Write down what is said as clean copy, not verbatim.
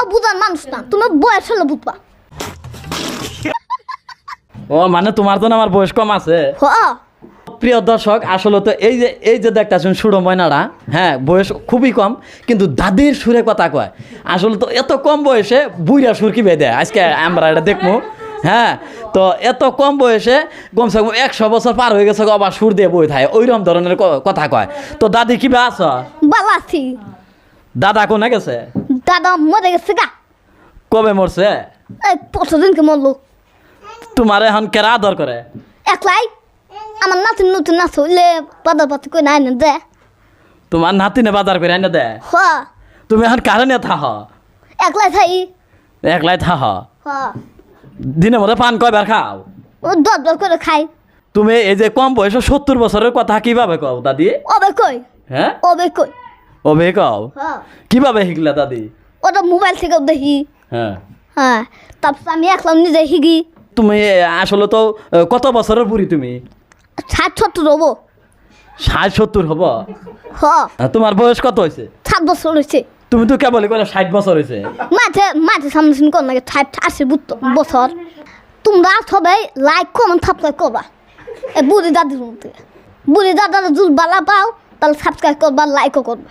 তোমার বুঝার মানুষ না, তোমার বয়স হলে বুঝবা। ও মানে তোমার তো না আমার বয়স কম আছে। প্রিয় দর্শক, আসলে তো এই যে দেখতেছেন সুড়ো ময়নারা, হ্যাঁ বয়স খুবই কম, কিন্তু দাদির সুরে কথা কয়। আসলে তো এত কম বয়সে বুইরা সুর কি বেঁধে আজকে আমরা এটা দেখবো। হ্যাঁ, তো এত কম বয়সে কমসে কম 100 বছর পার হয়ে গেছে, আবার সুর দিয়ে বই থাকে, ওইরকম ধরনের কথা কয়। তো দাদি কি বে আছো? ভালো আছি। দাদা কোনে গেছে? দাদা মরে গেছে গা। কবে মরছে? এই 5 দিনকে মরলো। তোমার এখন কেরা আদর করে? একলাই আমার নাতিন নতুন নাচ হইলে বাদার পাতি কই নাই না দে। তোমার নাতিনে বাজার করে আইনা দে? তুমি এখন কারণে থাহ? একলাই থাই। একলাই থাহ? দিনে মধ্যে পান কয়বার খাও? 10 বার করে খাই। তুমি এই যে কম বয়সে 70 বছরের কথা কিভাবে কও দাদি? ওবে কই? হ্যাঁ ওবে কই? ওবে কও? কিভাবে শিখলা দাদি? ওটা মোবাইল থেকে দেখি। হ্যাঁ, তারপর আমি একলা নিজে শিখি। তুমি আসলে তো কত বছরের বুড়ি তুমি? 60-70 হবো। 60-70 হব? তোমার বয়স কত হয়েছে? 7 বছর হয়েছে। তুমি তো কেবল করে 60 বছর হয়েছে। মাঝে সামনে শুনে কোন লাগে 60-80 বছর। তোমরা সবাই লাইক কমেন্ট সাবস্ক্রাইব করবা এই বুড়ি দাদির মধ্যে। বুড়ি দাদার যদি বালা পাও তাহলে সাবস্ক্রাইব করবা, লাইকও করবা।